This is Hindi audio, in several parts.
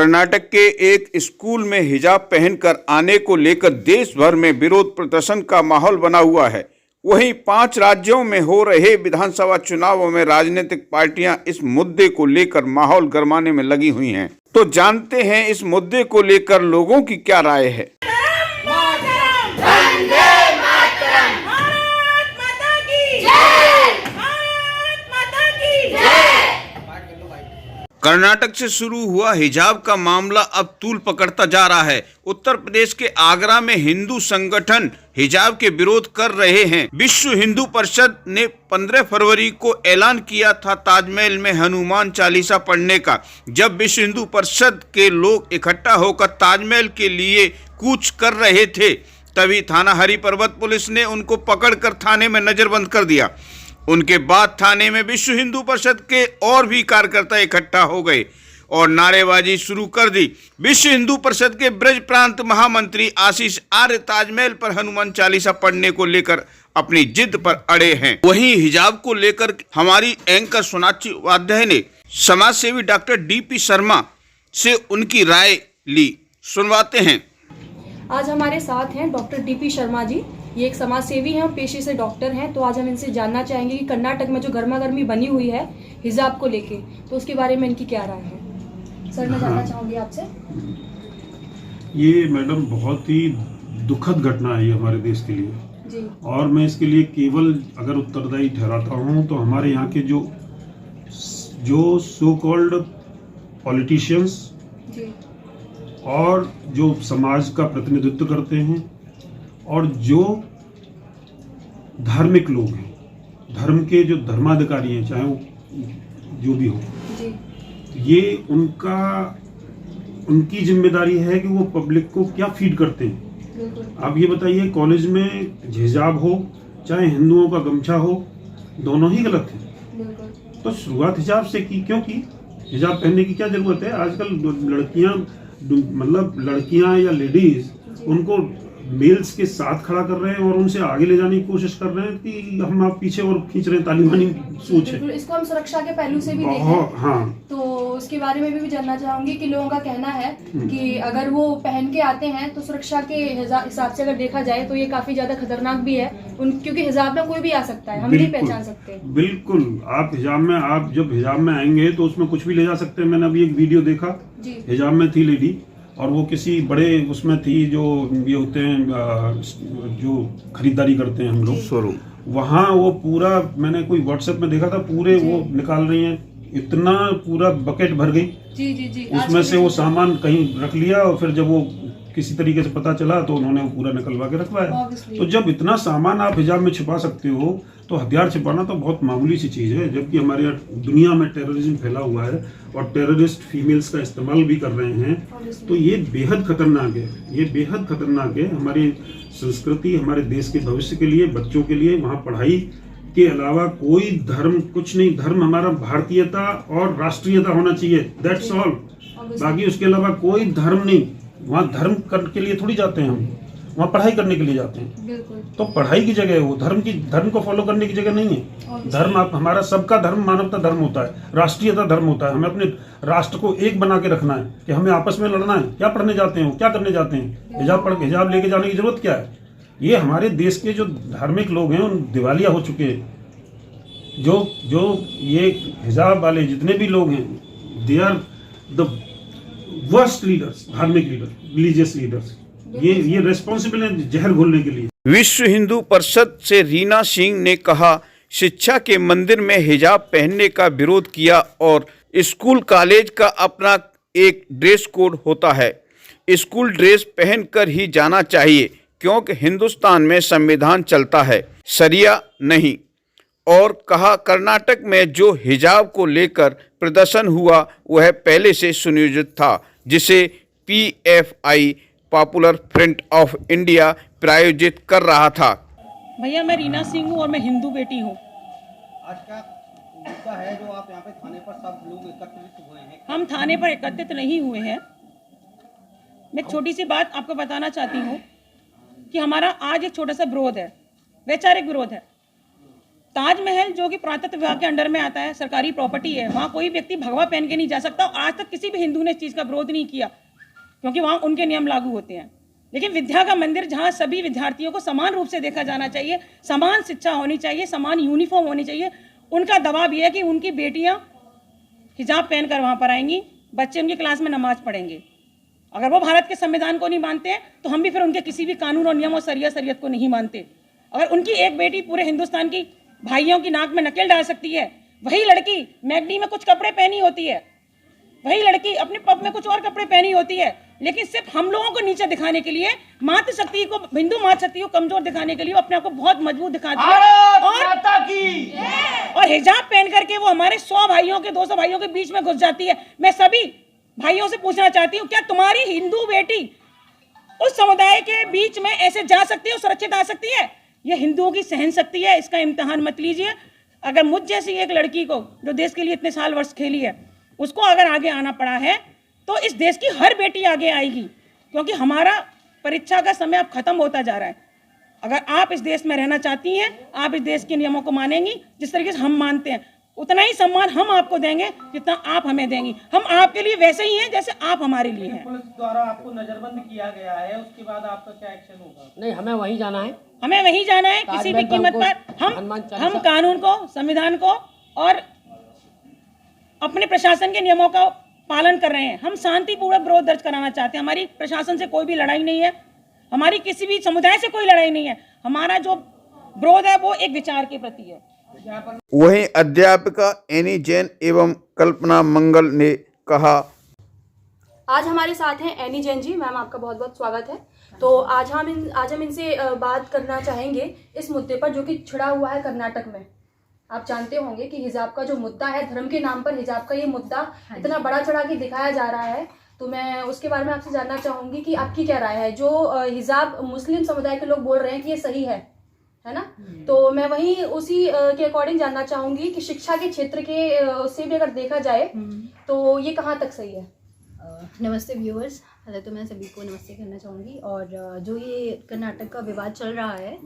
कर्नाटक के एक स्कूल में हिजाब पहनकर आने को लेकर देश भर में विरोध प्रदर्शन का माहौल बना हुआ है। वहीं 5 राज्यों में हो रहे विधानसभा चुनावों में राजनीतिक पार्टियां इस मुद्दे को लेकर माहौल गरमाने में लगी हुई हैं। तो जानते हैं इस मुद्दे को लेकर लोगों की क्या राय है। कर्नाटक से शुरू हुआ हिजाब का मामला अब तूल पकड़ता जा रहा है। उत्तर प्रदेश के आगरा में हिंदू संगठन हिजाब के विरोध कर रहे हैं। विश्व हिंदू परिषद ने 15 फरवरी को ऐलान किया था ताजमहल में हनुमान चालीसा पढ़ने का। जब विश्व हिंदू परिषद के लोग इकट्ठा होकर ताजमहल के लिए कूच कर रहे थे, तभी थाना हरि पर्वत पुलिस ने उनको पकड़कर थाने में नजरबंद कर दिया। उनके बाद थाने में विश्व हिंदू परिषद के और भी कार्यकर्ता इकट्ठा हो गए और नारेबाजी शुरू कर दी। विश्व हिंदू परिषद के ब्रज प्रांत महामंत्री आशीष आर्य ताजमहल पर हनुमान चालीसा पढ़ने को लेकर अपनी जिद पर अड़े हैं। वहीं हिजाब को लेकर हमारी एंकर सोनाक्षी उपाध्याय ने समाज सेवी डॉक्टर डीपी शर्मा से उनकी राय ली। सुनवाते हैं। आज हमारे साथ हैं डॉक्टर डीपी शर्मा जी। ये एक समाज सेवी हैं और पेशे से डॉक्टर हैं। तो आज हम इनसे जानना चाहेंगे कि कर्नाटक में जो गर्मा गर्मी बनी हुई है हिजाब को लेके, तो उसके बारे में इनकी क्या राय है। सर, मैं जानना चाहूँगी आपसे। ये मैडम बहुत ही दुखद घटना है ये हमारे देश के लिए जी। और मैं इसके लिए केवल अगर उत्तरदायी ठहराता हूँ तो हमारे यहाँ के जो सो कॉल्ड पॉलिटिशियंस और जो समाज का प्रतिनिधित्व करते हैं और जो धार्मिक लोग हैं, धर्म के जो धर्माधिकारी हैं, चाहे वो जो भी हो, ये उनकी जिम्मेदारी है कि वो पब्लिक को क्या फीड करते हैं। आप ये बताइए, कॉलेज में हिजाब हो चाहे हिंदुओं का गमछा हो, दोनों ही गलत है। तो शुरुआत हिजाब से की, क्योंकि हिजाब पहनने की क्या जरूरत है। आजकल लड़कियां या लेडीज उनको मेल्स के साथ खड़ा कर रहे हैं और उनसे आगे ले जाने की कोशिश कर रहे हैं कि हम आप पीछे और खींच रहे हैं। तालिबानी सोच है। इसको हम सुरक्षा के पहलू से भी देखें। हाँ, तो उसके बारे में भी जानना चाहूंगी कि लोगों का कहना है कि अगर वो पहन के आते हैं तो सुरक्षा के हिसाब से अगर देखा जाए तो ये काफी ज्यादा खतरनाक भी है, क्योंकि हिजाब में कोई भी आ सकता है, हम नहीं पहचान सकते। बिल्कुल, आप जब हिजाब में आएंगे तो उसमें कुछ भी ले जा सकते हैं। मैंने अभी एक वीडियो देखा, हिजाब में थी लेडी और वो किसी बड़े उसमें थी, जो ये होते हैं जो खरीदारी करते हैं हम लोग, शोरूम, वहाँ वो पूरा मैंने कोई व्हाट्सएप में देखा था, पूरे वो निकाल रही हैं, इतना पूरा बकेट भर गई। जी। उसमें से वो सामान कहीं रख लिया और फिर जब वो किसी तरीके से पता चला तो उन्होंने वो पूरा निकलवा के रखवाया। तो जब इतना सामान आप हिजाब में छिपा सकते हो तो हथियार छिपाना तो बहुत मामूली सी चीज़ है। जबकि हमारे यहाँ दुनिया में टेररिज्म फैला हुआ है और टेररिस्ट फीमेल्स का इस्तेमाल भी कर रहे हैं, तो ये बेहद खतरनाक है। ये बेहद खतरनाक है हमारी संस्कृति, हमारे देश के भविष्य के लिए, बच्चों के लिए। वहाँ पढ़ाई के अलावा कोई धर्म कुछ नहीं। धर्म हमारा भारतीयता और राष्ट्रीयता होना चाहिए, दैट्स ऑल। बाकी उसके अलावा कोई धर्म नहीं। वहाँ धर्म के लिए थोड़ी जाते हैं हम, वहाँ पढ़ाई करने के लिए जाते हैं। तो पढ़ाई की जगह है वो, धर्म को फॉलो करने की जगह नहीं है। धर्म हमारा सबका धर्म मानवता धर्म होता है, राष्ट्रीयता धर्म होता है। हमें अपने राष्ट्र को एक बना के रखना है कि हमें आपस में लड़ना है। क्या पढ़ने जाते हैं, क्या करने जाते हैं? हिजाब लेके जाने की जरूरत क्या है? ये हमारे देश के जो धार्मिक लोग हैं उन दिवालिया हो चुके हैं। जो ये हिजाब वाले जितने भी लोग हैं, they are the worst leaders, धार्मिक लीडर, रिलीजियस लीडर्स। ये रेस्पॉन्सिबल है जहर घोलने के लिए। विश्व हिंदू परिषद से रीना सिंह ने कहा, शिक्षा के मंदिर में हिजाब पहनने का विरोध किया और स्कूल कॉलेज का अपना एक ड्रेस कोड होता है। स्कूल ड्रेस पहनकर ही जाना चाहिए क्योंकि हिंदुस्तान में संविधान चलता है, शरिया नहीं। और कहा, कर्नाटक में जो हिजाब को लेकर प्रदर्शन हुआ वह पहले से सुनियोजित था, जिसे PFI popular front of India प्रायोजित कर रहा था। भैया, मैं रीना सिंह हूँ और मैं हिंदू बेटी हूँ। आज का मुद्दा है जो आप यहाँ पे थाने पर सब लोग एकत्रित हुए हैं। हम थाने पर एकत्रित नहीं हुए हैं। मैं एक छोटी सी बात आपको बताना चाहती हूँ कि हमारा आज एक छोटा सा विरोध है, वैचारिक विरोध है। ताजमहल जो कि पुरातत्व विभाग के अंडर में आता है, सरकारी प्रॉपर्टी है, वहाँ कोई व्यक्ति भगवा पहन के नहीं जा सकता। आज तक किसी भी हिंदू ने इस चीज़ का विरोध नहीं किया, क्योंकि वहाँ उनके नियम लागू होते हैं। लेकिन विद्या का मंदिर, जहाँ सभी विद्यार्थियों को समान रूप से देखा जाना चाहिए, समान शिक्षा होनी चाहिए, समान यूनिफॉर्म होनी चाहिए, उनका दबाव यह है कि उनकी बेटियाँ हिजाब पहनकर वहाँ पर आएंगी, बच्चे उनकी क्लास में नमाज पढ़ेंगे। अगर वो भारत के संविधान को नहीं मानते हैं तो हम भी फिर उनके किसी भी कानून और नियम और शरीयत को नहीं मानते। अगर उनकी एक बेटी पूरे हिंदुस्तान की भाइयों की नाक में नकेल डाल सकती है, वही लड़की मैगडी में कुछ कपड़े पहनी होती है, वही लड़की अपने पब में कुछ और कपड़े पहनी होती है, लेकिन सिर्फ हम लोगों को नीचे दिखाने के लिए, मातृ शक्ति को, हिंदू मातृ शक्ति को कमजोर दिखाने के लिए अपने आप को बहुत मजबूत दिखाती है और हिजाब पहन करके वो हमारे 100 भाइयों के 200 भाइयों के बीच में घुस जाती है। मैं सभी भाइयों से पूछना चाहती हूँ, क्या तुम्हारी हिंदू बेटी उस समुदाय के बीच में ऐसे जा सकती है, सुरक्षित आ सकती है? यह हिंदुओं की सहन शक्ति है, इसका इम्तिहान मत लीजिए। अगर मुझ जैसी एक लड़की को, जो देश के लिए इतने साल वर्ष खेली है, उसको अगर आगे आना पड़ा है तो इस देश की हर बेटी आगे आएगी, क्योंकि हमारा परीक्षा का समय अब खत्म होता जा रहा है। अगर आप इस देश में रहना चाहती हैं, आप इस देश के नियमों को मानेंगी जिस तरीके से हम मानते हैं, उतना ही सम्मान हम आपको देंगे जितना आप हमें देंगी। हम आपके लिए वैसे ही हैं जैसे आप हमारे लिए हैं। पुलिस द्वारा आपको नजरबंद किया गया है, उसके बाद आपका क्या एक्शन होगा? नहीं, हमें वहीं जाना है, हमें वहीं जाना है किसी भी कीमत पर। हम कानून को, संविधान को और अपने प्रशासन के नियमों का पालन कर रहे हैं। हम शांतिपूर्वक विरोध दर्ज कराना चाहते हैं। हमारी प्रशासन से कोई भी लड़ाई नहीं है, हमारी किसी भी समुदाय से कोई लड़ाई नहीं है। हमारा जो विरोध है वो एक विचार के प्रति है। वहीं अध्यापिका एनी जैन एवं कल्पना मंगल ने कहा, आज हमारे साथ हैं एनी जैन जी। मैम, आपका बहुत बहुत स्वागत है। तो आज हम इनसे बात करना चाहेंगे इस मुद्दे पर जो कि छिड़ा हुआ है कर्नाटक में। आप जानते होंगे कि हिजाब का जो मुद्दा है, धर्म के नाम पर हिजाब का ये मुद्दा इतना बड़ा चढ़ा के दिखाया जा रहा है, तो मैं उसके बारे में आपसे जानना चाहूँगी कि आपकी क्या राय है। जो हिजाब मुस्लिम समुदाय के लोग बोल रहे हैं कि ये सही है ना, तो मैं वहीं उसी के अकॉर्डिंग जानना चाहूँगी कि शिक्षा के क्षेत्र के उससे भी अगर देखा जाए तो ये कहाँ तक सही है। नमस्ते व्यूअर्स, पहले तो मैं सभी को नमस्ते करना चाहूँगी। और जो ये कर्नाटक का विवाद चल रहा है,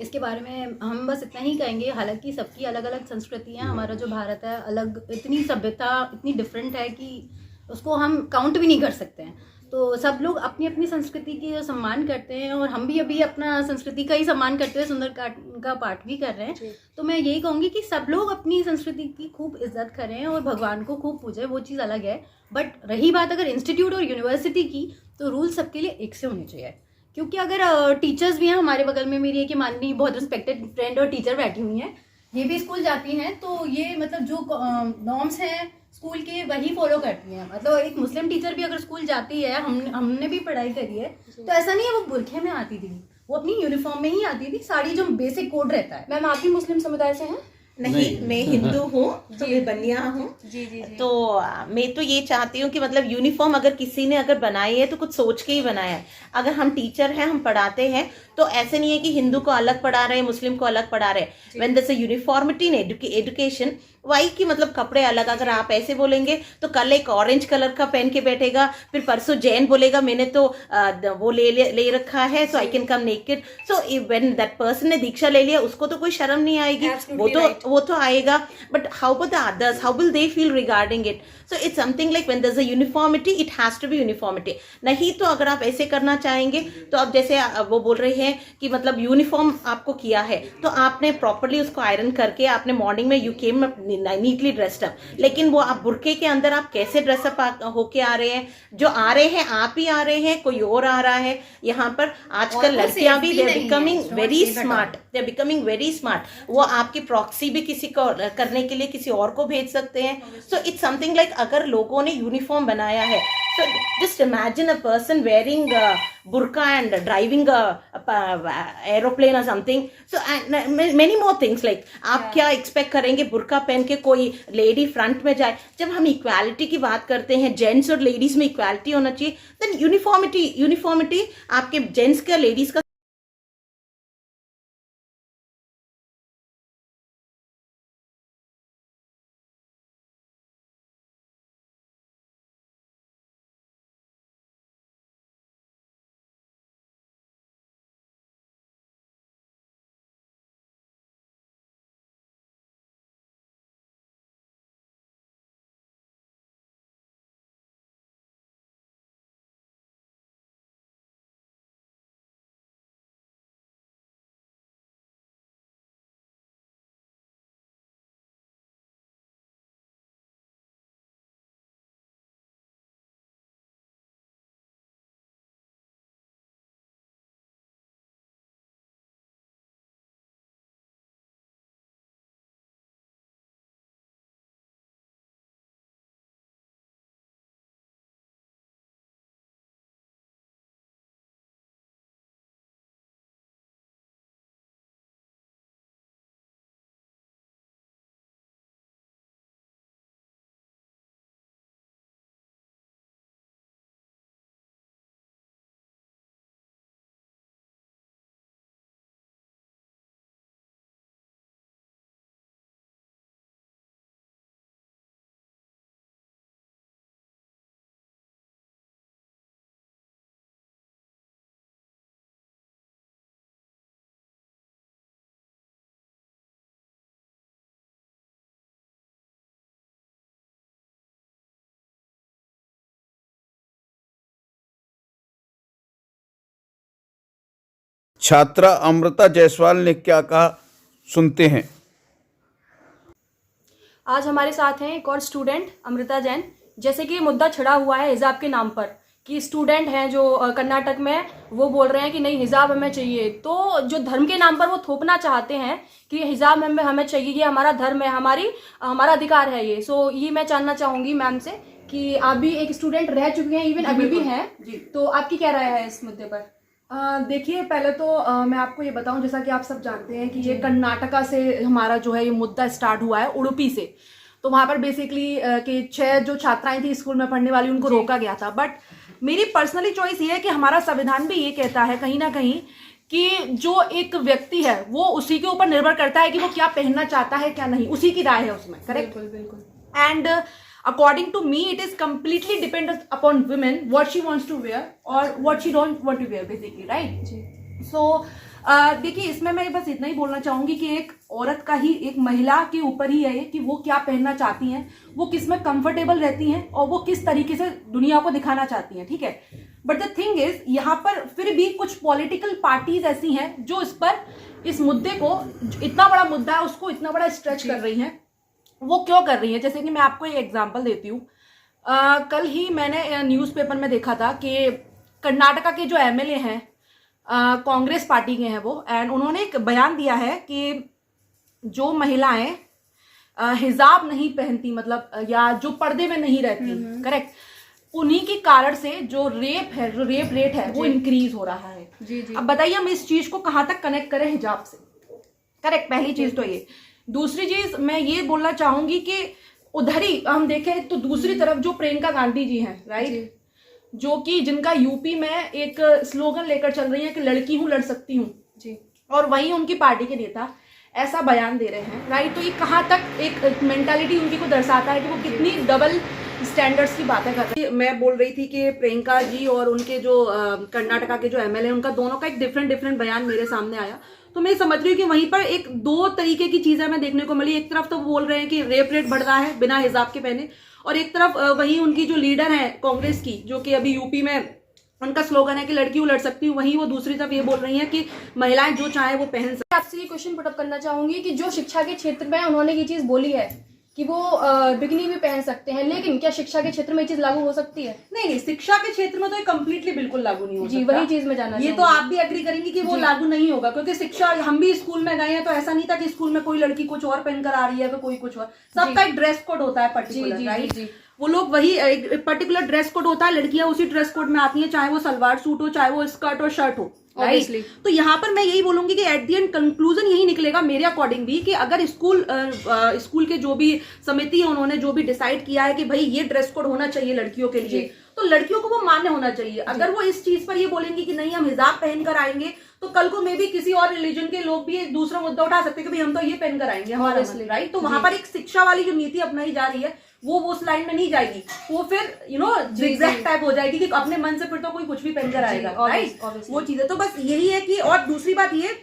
इसके बारे में हम बस इतना ही कहेंगे। हालांकि सबकी अलग अलग संस्कृतियाँ, हमारा जो भारत है अलग, इतनी सभ्यता इतनी डिफरेंट है कि उसको हम काउंट भी नहीं कर सकते हैं। तो सब लोग अपनी अपनी संस्कृति की सम्मान करते हैं और हम भी अभी अपना संस्कृति का ही सम्मान करते हुए सुंदरकांड का पाठ भी कर रहे हैं। तो मैं यही कहूँगी कि सब लोग अपनी संस्कृति की खूब इज्जत करें और भगवान को खूब पूजें, वो चीज़ अलग है। बट रही बात अगर इंस्टीट्यूट और यूनिवर्सिटी की, तो रूल सबके लिए एक से होने चाहिए। क्योंकि अगर टीचर्स भी हैं, हमारे बगल में मेरी एक माननीय बहुत रिस्पेक्टेड फ्रेंड और टीचर बैठी हुई हैं, ये भी स्कूल जाती हैं, तो ये मतलब जो नॉर्म्स हैं स्कूल के वही फॉलो करती हैं। मतलब एक मुस्लिम टीचर भी अगर स्कूल जाती है, हमने भी पढ़ाई करी है, तो ऐसा नहीं है वो बुरखे में आती थी, वो अपनी यूनिफॉर्म में ही आती थी, साड़ी जो बेसिक कोड रहता है। मैम, आप भी मुस्लिम समुदाय से हैं? नहीं, मैं हिंदू हूँ, मैं बनिया हूँ। जी जी जी। तो मैं तो ये चाहती हूँ कि मतलब यूनिफॉर्म अगर किसी ने अगर बनाई है तो कुछ सोच के ही बनाया है। अगर हम टीचर हैं, हम पढ़ाते हैं, तो ऐसे नहीं है कि हिंदू को अलग पढ़ा रहे हैं, मुस्लिम को अलग पढ़ा रहे हैं। When there is a uniformity in education, why की मतलब कपड़े अलग। अगर आप ऐसे बोलेंगे तो कल एक ऑरेंज कलर का पहन के बैठेगा, फिर परसों जैन बोलेगा मैंने तो वो ले रखा है, so I can come naked. So when that person ने दीक्षा ले लिया, उसको तो कोई शर्म नहीं आएगी, वो तो आएगा। But how about the others, how will they feel regarding it? So it's something like when there is a uniformity, it has to be uniformity. नहीं तो अगर आप ऐसे करना चाहेंगे तो आप जैसे वो बोल रहे हैं कि मतलब यूनिफॉर्म आपको किया है तो आपने प्रॉपरली उसको आयरन करके आपने मॉर्निंग में you came neatly dressed up, लेकिन वो आप बुरके के अंदर आप कैसे ड्रेसअप होके आ रहे हैं? जो आ रहे हैं आप ही आ रहे हैं, कोई और आ रहा है। यहाँ पर आजकल लड़कियां भी, they are becoming very smart, they are becoming very smart. वो आपकी प्रॉक्सी भी किसी को करने के लिए किसी और को भेज सकते हैं। सो इट्स समथिंग लाइक अगर लोगों ने यूनिफॉर्म बनाया है, so just imagine a person wearing burqa and driving a aeroplane or something. So many more things like आप क्या एक्सपेक्ट करेंगे बुर्का पहन के कोई लेडी फ्रंट में जाए? जब हम इक्वालिटी की बात करते हैं, जेंट्स और लेडीज में इक्वालिटी होना चाहिए, देन यूनिफॉर्मिटी आपके जेंट्स का लेडीज का छात्रा अमृता जायसवाल ने क्या कहा, सुनते हैं। आज हमारे साथ हैं एक और स्टूडेंट अमृता जैन। जैसे कि मुद्दा छिड़ा हुआ है हिजाब के नाम पर कि स्टूडेंट हैं जो कर्नाटक में, वो बोल रहे हैं कि नहीं हिजाब हमें चाहिए, तो जो धर्म के नाम पर वो थोपना चाहते हैं कि हिजाब हमें चाहिए, ये हमारा धर्म है, हमारा अधिकार है ये। सो ये मैं जानना चाहूँगी मैम से कि आप भी एक स्टूडेंट रह चुकी हैं, इवन अभी भी हैं, तो आपकी क्या राय है इस मुद्दे पर? देखिए पहले तो मैं आपको ये बताऊं, जैसा कि आप सब जानते हैं कि ये कर्नाटका से हमारा जो है ये मुद्दा स्टार्ट हुआ है, उडुपी से। तो वहाँ पर बेसिकली कि 6 जो छात्राएं थी स्कूल में पढ़ने वाली उनको रोका गया था। बट मेरी पर्सनली चॉइस ये है कि हमारा संविधान भी ये कहता है कहीं ना कहीं कि जो एक व्यक्ति है वो उसी के ऊपर निर्भर करता है कि वो क्या पहनना चाहता है क्या नहीं, उसी की राय है उसमें, करेक्ट? बिल्कुल। And according to me it is completely dependent upon women what she wants to wear or what she don't want to wear basically, right? So देखिए इसमें मैं बस इतना ही बोलना चाहूंगी कि एक औरत का ही, एक महिला के ऊपर ही है कि वो क्या पहनना चाहती हैं, वो किस में कंफर्टेबल रहती हैं और वो किस तरीके से दुनिया को दिखाना चाहती हैं, ठीक है? बट द थिंग इज यहाँ पर फिर भी कुछ पॉलिटिकल पार्टीज ऐसी हैं जो इस मुद्दे को, इतना बड़ा मुद्दा है उसको इतना बड़ा स्ट्रेच कर रही हैं। वो क्यों कर रही है? जैसे कि मैं आपको एक एग्जांपल देती हूँ। कल ही मैंने न्यूज़पेपर में देखा था कि कर्नाटका के जो एमएलए हैं कांग्रेस पार्टी के हैं वो, एंड उन्होंने एक बयान दिया है कि जो महिलाएं हिजाब नहीं पहनती, मतलब या जो पर्दे में नहीं रहती, करेक्ट, उन्हीं के कारण से जो रेप रेट है वो इंक्रीज हो रहा है। जी। अब बताइए हम इस चीज को कहाँ तक कनेक्ट करें हिजाब से, करेक्ट? पहली चीज तो ये। दूसरी चीज मैं ये बोलना चाहूंगी कि उधर ही हम देखें तो दूसरी तरफ जो प्रियंका गांधी जी हैं, राइट, जो कि जिनका यूपी में एक स्लोगन लेकर चल रही है कि लड़की हूं लड़ सकती हूँ जी, और वहीं उनकी पार्टी के नेता ऐसा बयान दे रहे हैं, राइट? तो ये कहाँ तक एक मेंटालिटी उनकी को दर्शाता है कि वो कितनी डबल स्टैंडर्ड्स की बातें कर रही है। मैं बोल रही थी कि प्रियंका जी और उनके जो कर्नाटका के जो एमएलए, उनका दोनों का एक डिफरेंट बयान मेरे सामने आया। तो मैं समझ रही हूँ कि वहीं पर एक दो तरीके की चीजें हमें देखने को मिली। एक तरफ तो बोल रहे हैं कि रेप रेट बढ़ रहा है बिना हिजाब के पहने, और एक तरफ वहीं उनकी जो लीडर है कांग्रेस की, जो कि अभी यूपी में उनका स्लोगन है कि लड़की हूँ लड़ सकती हूँ, वहीं वो दूसरी तरफ ये बोल रही हैं कि महिलाएं जो चाहे वो पहन सकती। आपसे ये क्वेश्चन पुटअप करना चाहूंगी कि जो शिक्षा के क्षेत्र में उन्होंने ये चीज बोली है कि वो बिकनी भी पहन सकते हैं, लेकिन क्या शिक्षा के क्षेत्र में ये चीज लागू हो सकती है? नहीं, शिक्षा के क्षेत्र में तो ये कम्प्लीटली बिल्कुल लागू नहीं हो जी, सकता। वही चीज में जानना ये तो आप भी एग्री करेंगी कि वो लागू नहीं होगा, क्योंकि शिक्षा, हम भी स्कूल में गए हैं तो ऐसा नहीं था कि स्कूल में कोई लड़की कुछ और पहनकर आ रही है तो कोई कुछ और, सबका एक ड्रेस कोड होता है पर्टिकुलर, राइट? वो लोग वही एक पर्टिकुलर ड्रेस कोड होता है, लड़कियां उसी ड्रेस कोड में आती हैं, चाहे वो सलवार सूट हो, चाहे वो स्कर्ट और शर्ट हो, राइट? तो यहाँ पर मैं यही बोलूंगी कि एट द एंड कंक्लूजन यही निकलेगा मेरे अकॉर्डिंग भी कि अगर स्कूल के जो भी समिति है उन्होंने जो भी डिसाइड किया है कि भाई ये ड्रेस कोड होना चाहिए लड़कियों के लिए, तो लड़कियों को वो मान्य होना चाहिए। अगर वो इस चीज पर ये बोलेंगी कि नहीं हम हिजाब पहनकर आएंगे, तो कल को मे भी किसी और रिलीजन के लोग भी एक दूसरा मुद्दा उठा सकते हैं कि भाई हम तो ये पहनकर आएंगे हमारा, राइट? तो वहां पर एक शिक्षा वाली जो नीति अपनाई जा रही है वो उस लाइन में नहीं जाएगी, वो फिर जिगजैग टाइप हो जाएगी कि अपने मन से फिर तो कोई कुछ भी पहनकर आएगा, राइट? वो चीजें तो बस यही है कि, और दूसरी बात ये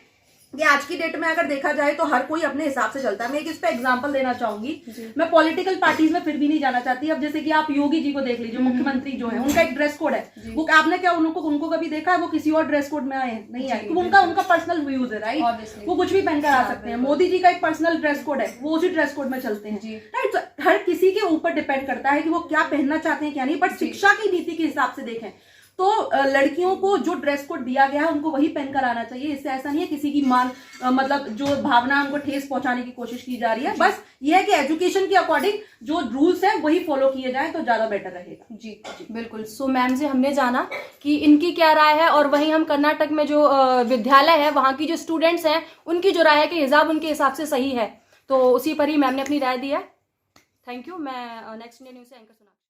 कि आज की डेट में अगर देखा जाए तो हर कोई अपने हिसाब से चलता है। मैं एक इस पे एग्जांपल देना चाहूंगी, मैं पॉलिटिकल पार्टीज में फिर भी नहीं जाना चाहती। अब जैसे कि आप योगी जी को देख लीजिए, मुख्यमंत्री जो है, उनका एक ड्रेस कोड है, वो आपने क्या उनको कभी देखा है वो किसी और ड्रेस कोड में आए? नहीं आए, तो उनका पर्सनल व्यूज है, राइट? वो कुछ भी पहनकर आ सकते हैं। मोदी जी का एक पर्सनल ड्रेस कोड है, वो उसी ड्रेस कोड में चलते हैं, राइट? तो हर किसी के ऊपर डिपेंड करता है कि वो क्या पहनना चाहते हैं क्या नहीं। बट शिक्षा की नीति के हिसाब से देखें तो लड़कियों को जो ड्रेस कोड दिया गया है उनको वही पहनकर आना चाहिए। इससे ऐसा नहीं है किसी की मतलब जो भावना उनको ठेस पहुंचाने की कोशिश की जा रही है। बस ये है कि एजुकेशन के अकॉर्डिंग जो रूल्स है वही फॉलो किए जाए तो ज्यादा बेटर रहेगा। जी बिल्कुल। सो मैम से हमने जाना कि इनकी क्या राय है, और वहीं हम कर्नाटक में जो विद्यालय है वहाँ की जो स्टूडेंट्स हैं उनकी जो राय है कि हिजाब उनके हिसाब से सही है, तो उसी पर ही मैम ने अपनी राय दी है। Thank you. मैं नेक्स्ट इंडिया न्यूज़ से एंकर सुना।